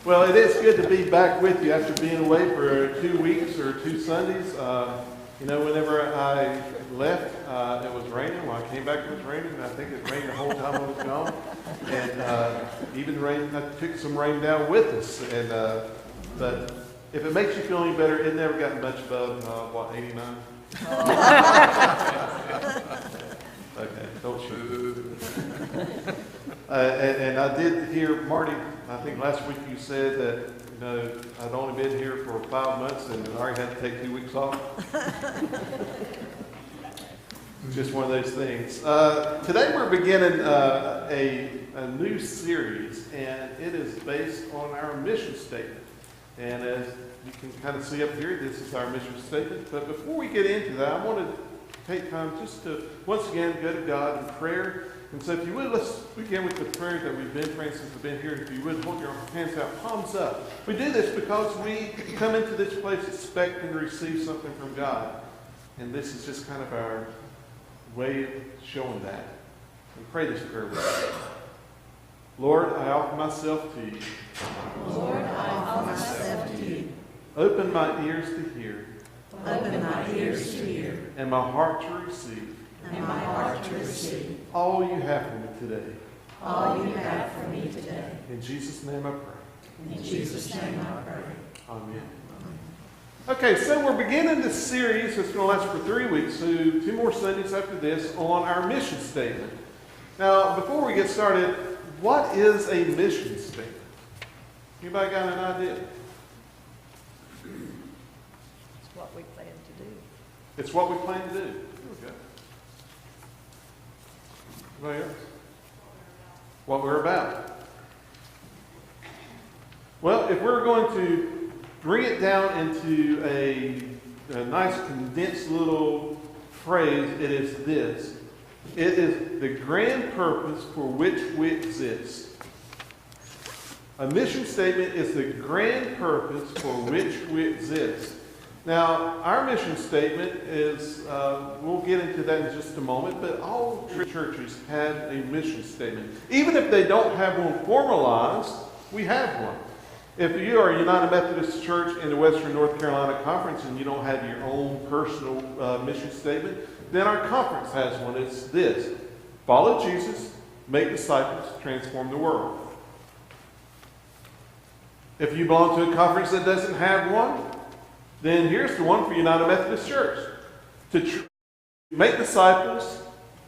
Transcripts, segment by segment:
Well, it is good to be back with you after being away for 2 weeks or 2 Sundays. Whenever I left, it was raining. When I came back, it was raining. I think it rained the whole time I was gone. And even rain, I took some rain down with us. But if it makes you feel any better, it never got much above, 89? Okay, don't shoot. And I did hear, Marty, I think last week you said that, I'd only been here for 5 months and I already had to take 2 weeks off. Just one of those things. Today we're beginning a new series, and it is based on our mission statement. And as you can kind of see up here, this is our mission statement. But before we get into that, I want to take time just to, once again, go to God in prayer. And so if you would, let's begin with the prayer that we've been praying since we've been here. If you would, hold your hands out, palms up. We do this because we come into this place expecting to receive something from God. And this is just kind of our way of showing that. And pray this prayer with us. Lord, I offer myself to you. Lord, I offer myself to you. Open my ears to hear. Open my ears to hear. And my heart to receive. And my heart to receive. All you have for me today. All you have for me today. In Jesus' name I pray. In Jesus' name I pray. Amen. Okay, so we're beginning this series that's going to last for 3 weeks, so 2 more Sundays after this, on our mission statement. Now, before we get started, what is a mission statement? Anybody got an idea? It's what we plan to do. It's what we plan to do. Here we go. Anybody else? What we're about. Well, if we're going to bring it down into a nice condensed little phrase, it is this. It is the grand purpose for which we exist. A mission statement is the grand purpose for which we exist. Now, our mission statement is, we'll get into that in just a moment, but all churches have a mission statement. Even if they don't have one formalized, we have one. If you are a United Methodist Church in the Western North Carolina Conference and you don't have your own personal mission statement, then our conference has one. It's this: follow Jesus, make disciples, transform the world. If you belong to a conference that doesn't have one, then here's the one for United Methodist Church: to make disciples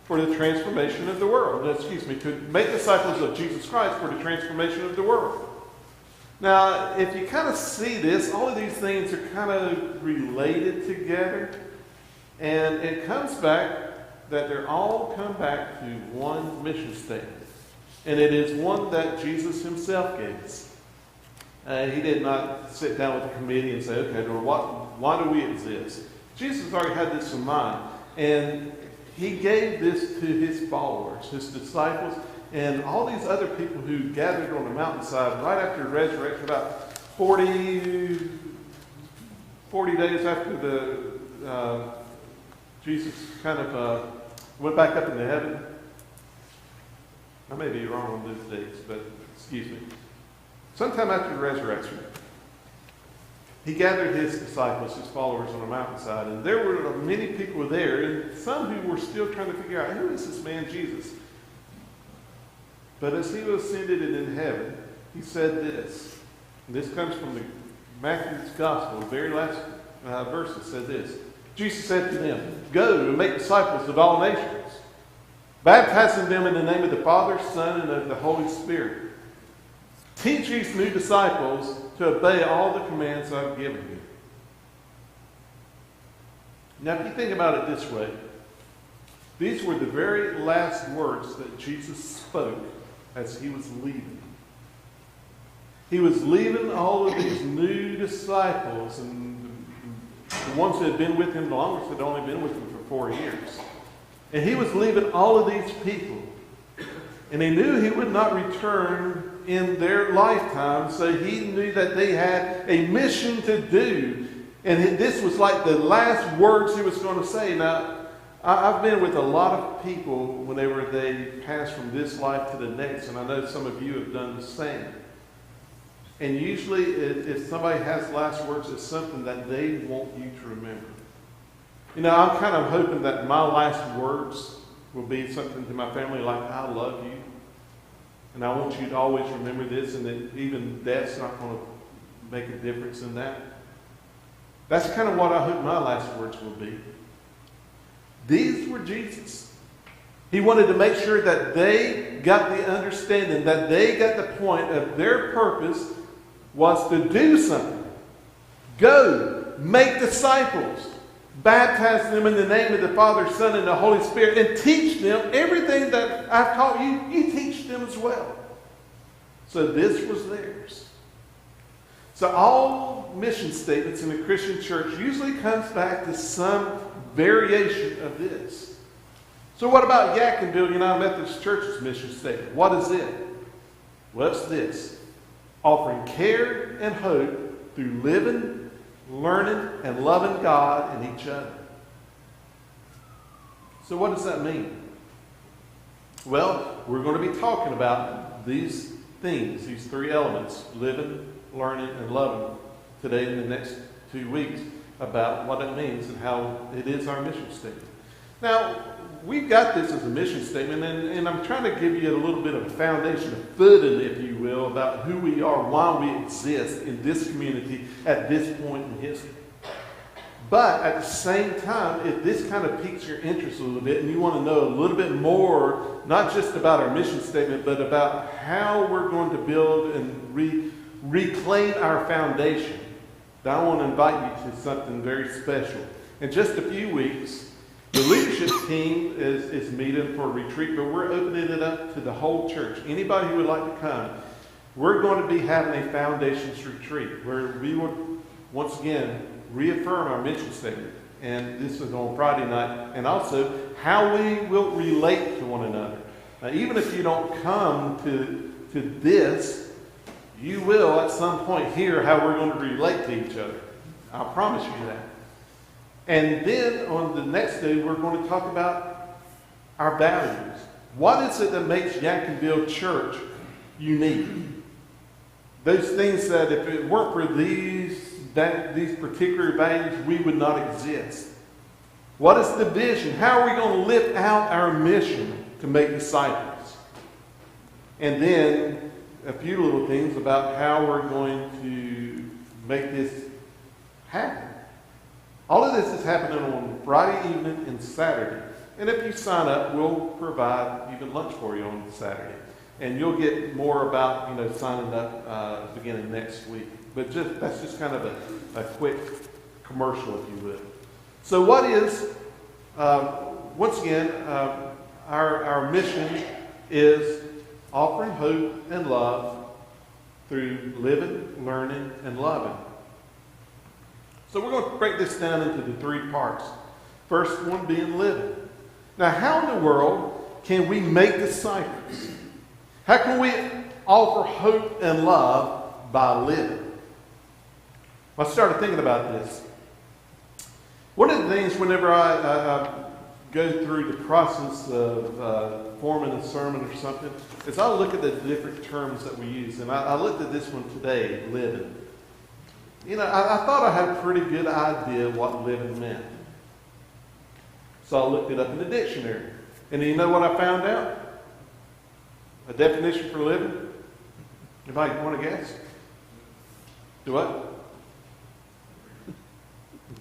for the transformation of the world. To make disciples of Jesus Christ for the transformation of the world. Now, if you kind of see this, all of these things are kind of related together. And it comes back that they all come back to one mission statement. And it is one that Jesus himself gave us. He did not sit down with the committee and say, okay, Lord, why do we exist? Jesus already had this in mind. And he gave this to his followers, his disciples, and all these other people who gathered on the mountainside right after the resurrection, about 40 days after the Jesus kind of went back up into heaven. I may be wrong on those dates, but excuse me. Sometime after the resurrection, he gathered his disciples, his followers, on a mountainside, and there were many people there, and some who were still trying to figure out, who is this man Jesus? But as he was ascended and in heaven, he said this. And this comes from the Matthew's Gospel, the very last verse. It said this. Jesus said to them, go and make disciples of all nations, baptizing them in the name of the Father, Son, and of the Holy Spirit. Teach these new disciples to obey all the commands I've given you. Now, if you think about it this way, these were the very last words that Jesus spoke as he was leaving. He was leaving all of these new disciples, and the ones that had been with him the longest had only been with him for 4 years. And he was leaving all of these people. And he knew he would not return in their lifetime, so he knew that they had a mission to do. And this was like the last words he was going to say. Now, I've been with a lot of people whenever they pass from this life to the next, and I know some of you have done the same. And usually, if somebody has last words, it's something that they want you to remember. You know, I'm kind of hoping that my last words will be something to my family like, I love you. And I want you to always remember this, and that even death's not going to make a difference in that. That's kind of what I hope my last words will be. These were Jesus. He wanted to make sure that they got the understanding, that they got the point of their purpose was to do something. Go, make disciples, baptize them in the name of the Father, Son, and the Holy Spirit, and teach them everything that I've taught you. You teach them as well. So this was theirs. So all mission statements in the Christian church usually comes back to some variation of this. So what about Yadkinville United Methodist Church's mission statement? What is it? Well, it's this. Offering care and hope through living, learning, and loving God and each other. So what does that mean? Well, we're going to be talking about these things, these three elements, living, learning, and loving, today in the next 2 weeks, about what it means and how it is our mission statement. Now, we've got this as a mission statement, and I'm trying to give you a little bit of a foundation, a footing, if you will, about who we are, why we exist in this community at this point in history. But at the same time, if this kind of piques your interest a little bit and you want to know a little bit more, not just about our mission statement, but about how we're going to build and reclaim our foundation, then I want to invite you to something very special. In just a few weeks, the leadership team is meeting for a retreat, but we're opening it up to the whole church. Anybody who would like to come, we're going to be having a foundations retreat where we will, once again, reaffirm our mission statement. And this is on Friday night. And also, how we will relate to one another. Now, even if you don't come to this, you will at some point hear how we're going to relate to each other. I promise you that. And then on the next day, we're going to talk about our values. What is it that makes Yadkinville Church unique? Those things that if it weren't for these particular values, we would not exist. What is the vision? How are we going to live out our mission to make disciples? And then a few little things about how we're going to make this happen. All of this is happening on Friday evening and Saturday. And if you sign up, we'll provide even lunch for you on Saturday. And you'll get more about, signing up beginning next week. But that's just kind of a quick commercial, if you will. So what is, once again, our mission is offering hope and love through living, learning, and loving. So we're going to break this down into the three parts. First one being living. Now, how in the world can we make disciples? How can we offer hope and love by living? I started thinking about this. One of the things whenever I go through the process of forming a sermon or something is I look at the different terms that we use. And I looked at this one today, living. I thought I had a pretty good idea what living meant. So I looked it up in the dictionary. And you know what I found out? A definition for living? Anybody want to guess? Do what?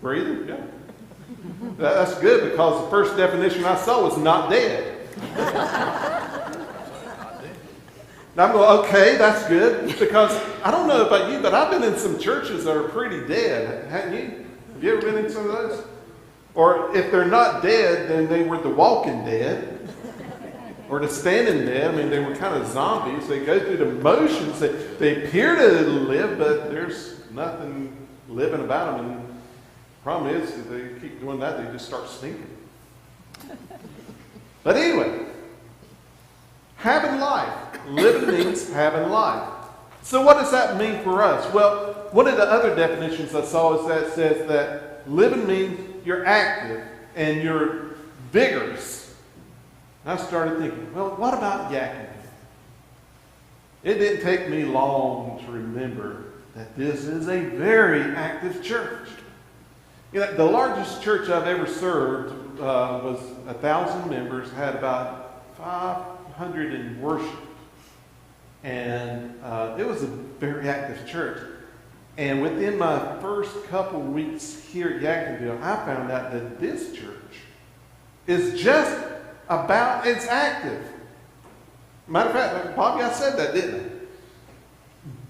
Breathing? Yeah. That's good because the first definition I saw was not dead. Now I'm going, okay, that's good, because I don't know about you, but I've been in some churches that are pretty dead, haven't you? Have you ever been in some of those? Or if they're not dead, then they were the walking dead, or the standing dead. I mean, they were kind of zombies. They go through the motions. They appear to live, but there's nothing living about them. And the problem is, if they keep doing that, they just start stinking. But anyway, having life. Living means having life. So what does that mean for us? Well, one of the other definitions I saw is that says that living means you're active and you're vigorous. And I started thinking, well, what about Yadkinville? It didn't take me long to remember that this is a very active church. You know, the largest church I've ever served was 1,000 members, had about 500 in worship. And it was a very active church. And within my first couple weeks here at Yacksonville, I found out that this church is just about as active. Matter of fact, Bobby, I said that, didn't I?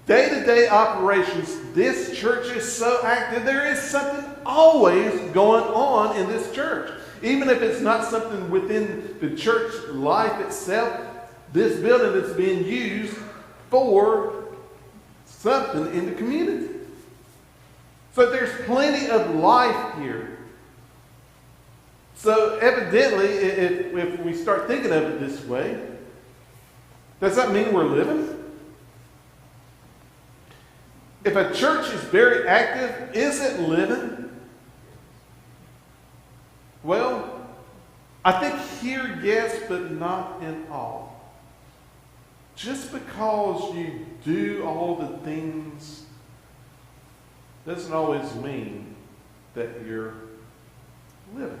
Day-to-day operations, this church is so active. There is something always going on in this church. Even if it's not something within the church life itself, this building is being used for something in the community. So there's plenty of life here. So evidently, if we start thinking of it this way, does that mean we're living? If a church is very active, is it living? Well, I think here, yes, but not in all. Just because you do all the things doesn't always mean that you're living.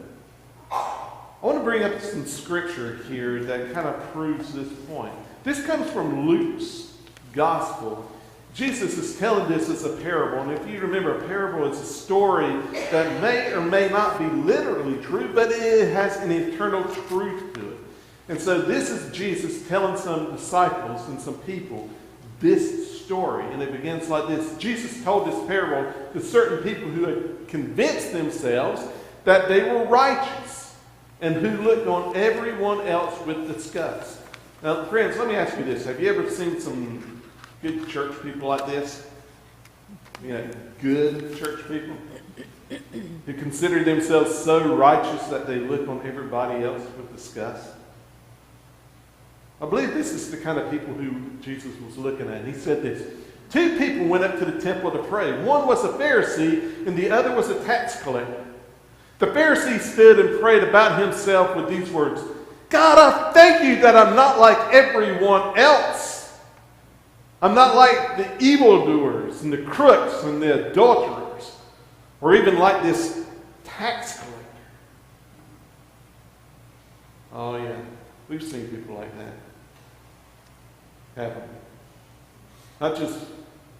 I want to bring up some scripture here that kind of proves this point. This comes from Luke's gospel. Jesus is telling this as a parable. And if you remember, a parable is a story that may or may not be literally true, but it has an eternal truth to it. And so this is Jesus telling some disciples and some people this story. And it begins like this. Jesus told this parable to certain people who had convinced themselves that they were righteous and who looked on everyone else with disgust. Now, friends, let me ask you this. Have you ever seen some good church people like this? You know, good church people who consider themselves so righteous that they look on everybody else with disgust? I believe this is the kind of people who Jesus was looking at. He said this. 2 people went up to the temple to pray. One was a Pharisee and the other was a tax collector. The Pharisee stood and prayed about himself with these words, God, I thank you that I'm not like everyone else. I'm not like the evildoers and the crooks and the adulterers, or even like this tax collector. Oh yeah, we've seen people like that, haven't we? Not just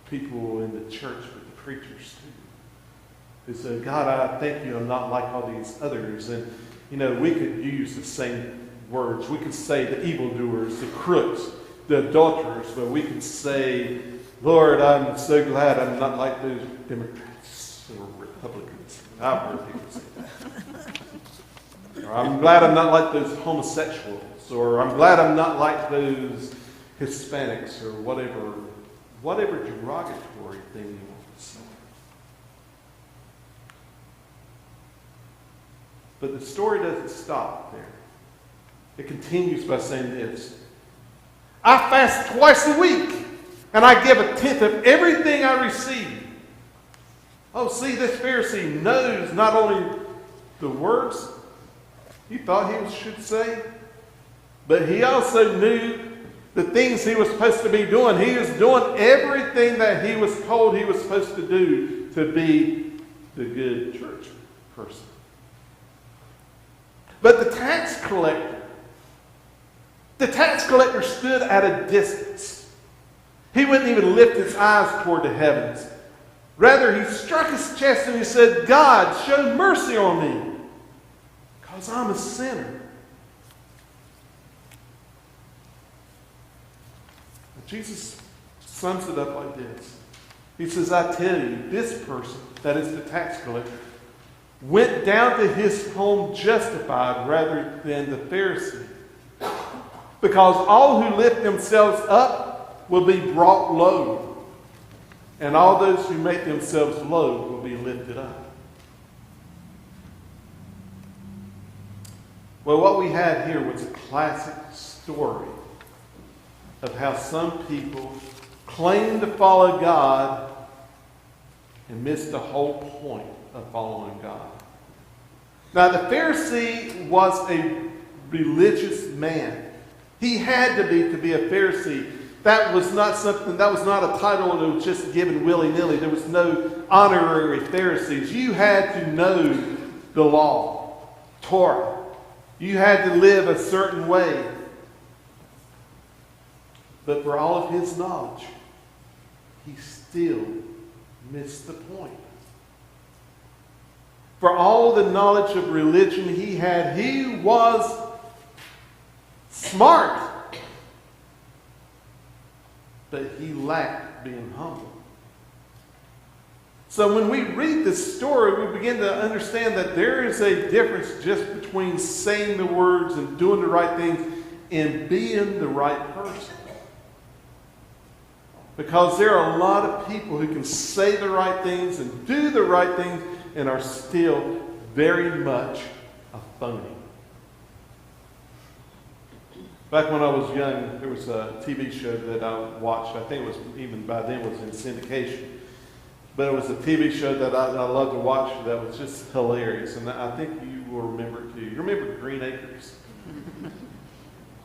people in the church, but the preachers too. Who say, God, I thank you I'm not like all these others. And, you know, we could use the same words. We could say the evildoers, the crooks, the adulterers, but we could say, Lord, I'm so glad I'm not like those Democrats or Republicans. I've heard people say that. Or I'm glad I'm not like those homosexuals, or I'm glad I'm not like those Hispanics, or whatever derogatory thing you want to say. But the story doesn't stop there. It continues by saying this. I fast twice a week, and I give 1/10 of everything I receive. Oh, see, this Pharisee knows not only the words he thought he should say, but he also knew the things he was supposed to be doing. He was doing everything that he was told he was supposed to do to be the good church person. But the tax collector stood at a distance. He wouldn't even lift his eyes toward the heavens. Rather, he struck his chest and he said, God, show mercy on me, because I'm a sinner. Jesus sums it up like this. He says, I tell you, this person, that is the tax collector, went down to his home justified rather than the Pharisee. Because all who lift themselves up will be brought low, and all those who make themselves low will be lifted up. Well, what we had here was a classic story of how some people claim to follow God and miss the whole point of following God. Now, the Pharisee was a religious man. He had to be a Pharisee That was not something, that was not a title that was just given willy-nilly. There was no honorary Pharisees. You had to know the law, Torah. You had to live a certain way. But for all of his knowledge, he still missed the point. For all the knowledge of religion he had, he was smart. But he lacked being humble. So when we read this story, we begin to understand that there is a difference just between saying the words and doing the right things and being the right person. Because there are a lot of people who can say the right things and do the right things and are still very much a phony. Back when I was young, there was a TV show that I watched. I think it was, even by then, it was in syndication. But it was a TV show that I loved to watch that was just hilarious. And I think you will remember it too. You remember Green Acres?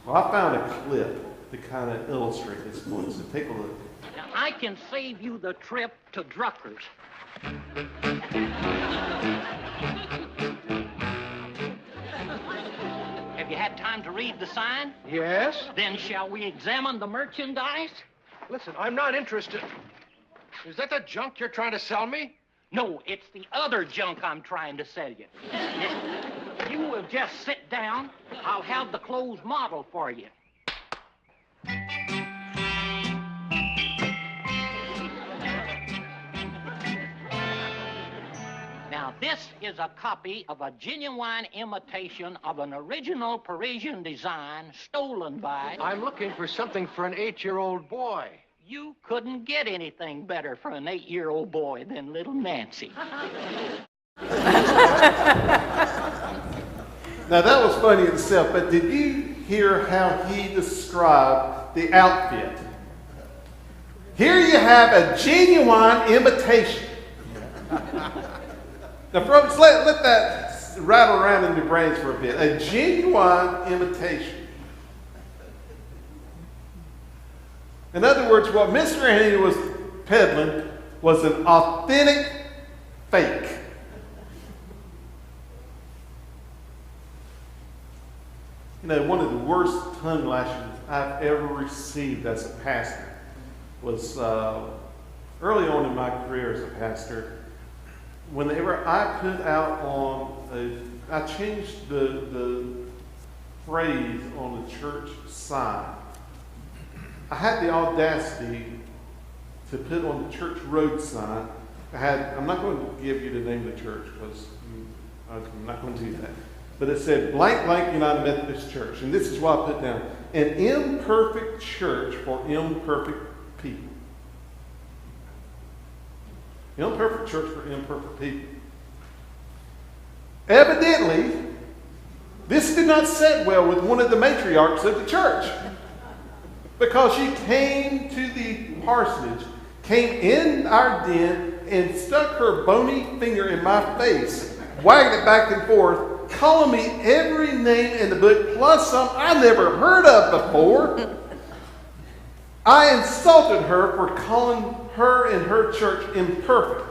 Well, I found a clip to kind of illustrate this point. So take a look. Now, I can save you the trip to Drucker's. Have you had time to read the sign? Yes? Then shall we examine the merchandise? Listen, I'm not interested. Is that the junk you're trying to sell me? No, it's the other junk I'm trying to sell you. If you will just sit down, I'll have the clothes modeled for you. Now, this is a copy of a genuine imitation of an original Parisian design stolen by... I'm looking for something for an 8-year-old boy. You couldn't get anything better for an 8-year-old boy than little Nancy. Now that was funny itself, but did you hear how he described the outfit? Here you have a genuine imitation. Now, folks, let that rattle around in your brains for a bit. A genuine imitation. In other words, what Mr. Haney was peddling was an authentic fake. You know, one of the worst tongue lashes I've ever received as a pastor was early on in my career as a pastor. Whenever I put out I changed the phrase on the church sign. I had the audacity to put on the church road sign. I'm not going to give you the name of the church because I'm not going to do that. But it said blank blank United Methodist Church. And this is what I put down. An imperfect church for imperfect people. Imperfect church for imperfect people. Evidently, this did not sit well with one of the matriarchs of the church. Because she came to the parsonage, came in our den, and stuck her bony finger in my face, wagged it back and forth, calling me every name in the book, plus some I never heard of before. I insulted her for calling her and her church imperfect.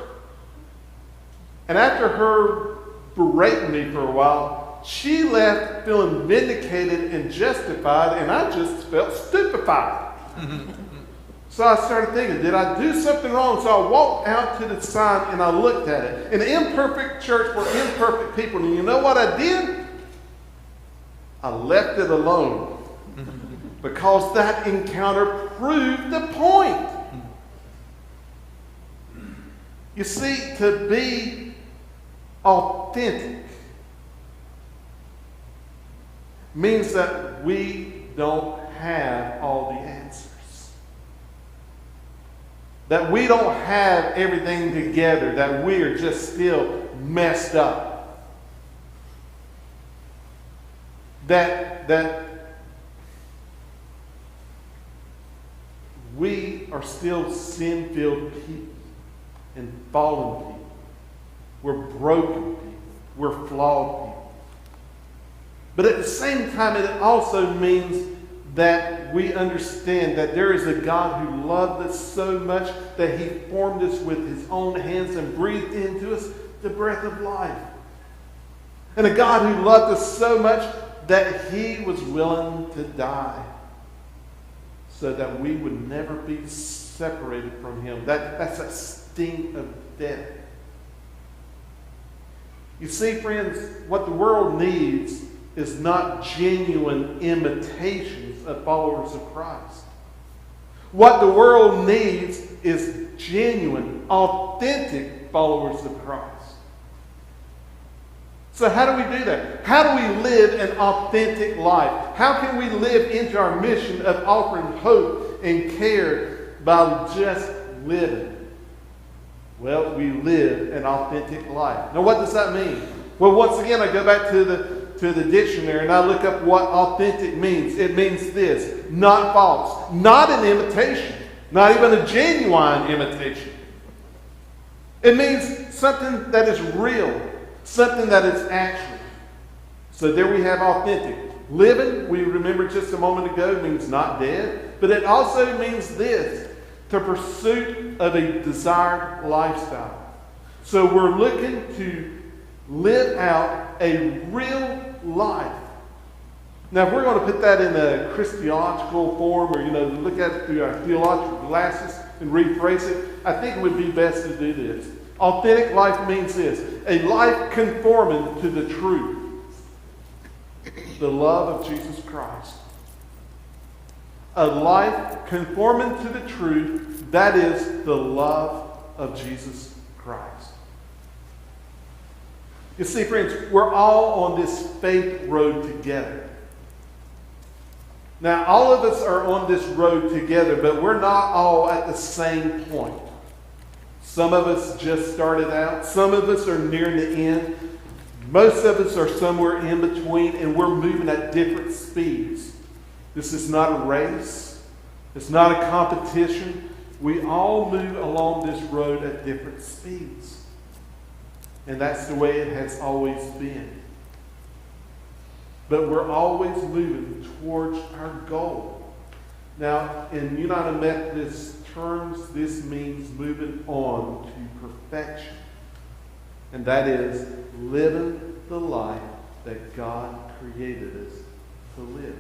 And after her berating me for a while, she left feeling vindicated and justified, and I just felt stupefied. So I started thinking, did I do something wrong? So I walked out to the sign and I looked at it. An imperfect church for imperfect people. And you know what I did? I left it alone. Because that encounter proved the point. You see, to be authentic means that we don't have all the answers. That we don't have everything together. That we are just still messed up. That we are still sin-filled people and fallen people. We're broken people. We're flawed people. But at the same time, it also means that we understand that there is a God who loved us so much that he formed us with his own hands and breathed into us the breath of life. And a God who loved us so much that he was willing to die so that we would never be separated from him. That's a sting of death. You see, friends, what the world needs is not genuine imitations of followers of Christ. What the world needs is genuine, authentic followers of Christ. So how do we do that? How do we live an authentic life? How can we live into our mission of offering hope and care by just living? Well, we live an authentic life. Now, what does that mean? Well, once again, I go back to the dictionary and I look up what authentic means. It means this: not false, not an imitation, not even a genuine imitation. It means something that is real, something that is actual. So there we have authentic. Living, we remembered just a moment ago, means not dead, but it also means this: the pursuit of a desired lifestyle. So we're looking to live out a real life. Now, if we're going to put that in a Christological form, or look at it through our theological glasses and rephrase it, I think it would be best to do this. Authentic life means this: a life conforming to the truth, the love of Jesus Christ. A life conforming to the truth, that is the love of Jesus Christ. You see, friends, we're all on this faith road together. Now, all of us are on this road together, but we're not all at the same point. Some of us just started out. Some of us are nearing the end. Most of us are somewhere in between, and we're moving at different speeds. This is not a race. It's not a competition. We all move along this road at different speeds. And that's the way it has always been. But we're always moving towards our goal. Now, in United Methodist terms, this means moving on to perfection. And that is living the life that God created us to live.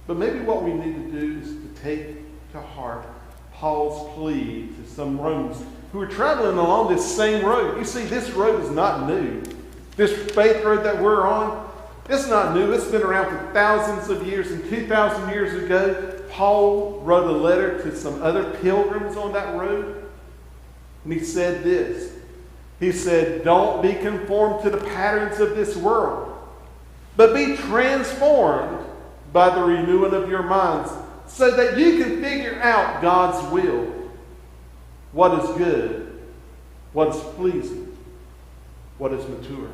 But maybe what we need to do is to take to heart Paul's plea to some Romans who are traveling along this same road. You see, this road is not new. This faith road that we're on, it's not new. It's been around for thousands of years. And 2,000 years ago, Paul wrote a letter to some other pilgrims on that road. And he said this. He said, "Don't be conformed to the patterns of this world, but be transformed by the renewing of your minds, so that you can figure out God's will, what is good, what is pleasing, what is mature."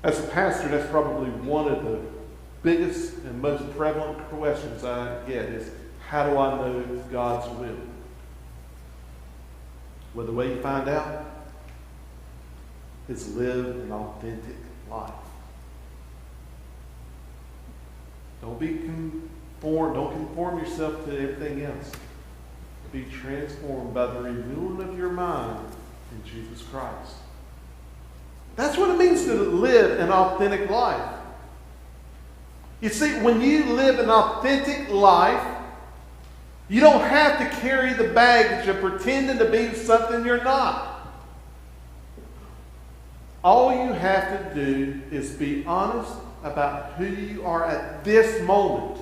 As a pastor, that's probably one of the biggest and most prevalent questions I get is, how do I know God's will? Well, the way you find out is live an authentic life. Don't conform yourself to everything else. Be transformed by the renewing of your mind in Jesus Christ. That's what it means to live an authentic life. You see, when you live an authentic life, you don't have to carry the baggage of pretending to be something you're not. All you have to do is be honest about who you are at this moment.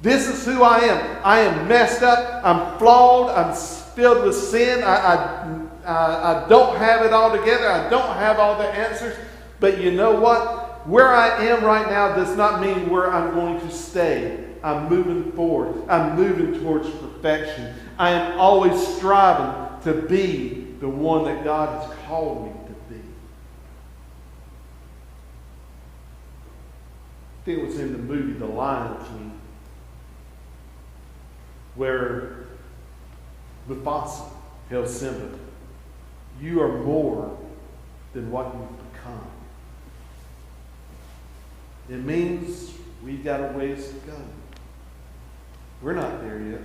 This is who I am. I am messed up. I'm flawed. I'm filled with sin. I don't have it all together. I don't have all the answers. But you know what? Where I am right now does not mean where I'm going to stay. I'm moving forward. I'm moving towards perfection. I am always striving to be the one that God has called me to be. I think it was in the movie The Lion King, where Mufasa tells Simba, "You are more than what you've become." It means we've got a ways to go. We're not there yet.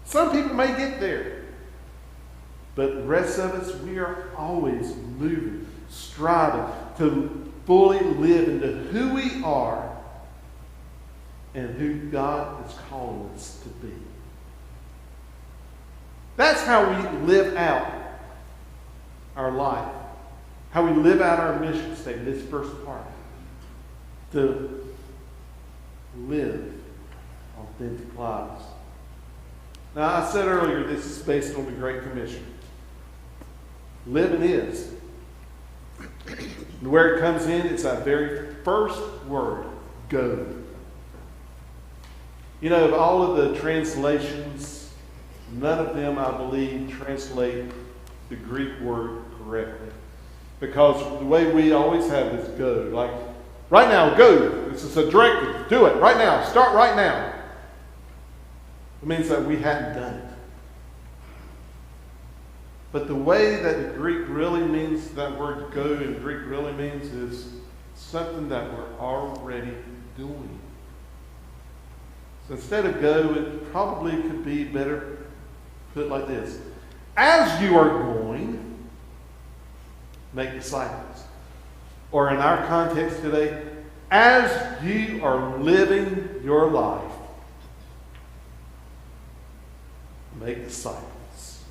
Some people may get there. But the rest of us, we are always moving, striving to fully live into who we are and who God is calling us to be. That's how we live out our life. How we live out our mission statement, this first part. To live authentic lives. Now, I said earlier, this is based on the Great Commission. Living is. And where it comes in, it's that very first word, go. You know, of all of the translations, none of them, I believe, translate the Greek word correctly. Because the way we always have is go. Like, right now, go. This is a directive. Do it right now. Start right now. It means that we hadn't done it. But the way that the Greek really means, that word go in Greek really means, is something that we're already doing. So instead of go, it probably could be better put like this. As you are going, make disciples. Or in our context today, as you are living your life, make disciples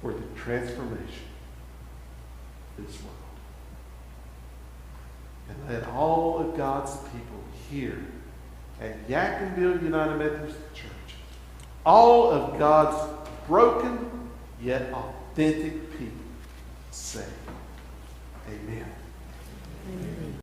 for the transformation of this world. And let all of God's people here at Yadkinville United Methodist Church, all of God's broken yet authentic people, say, Amen. Amen.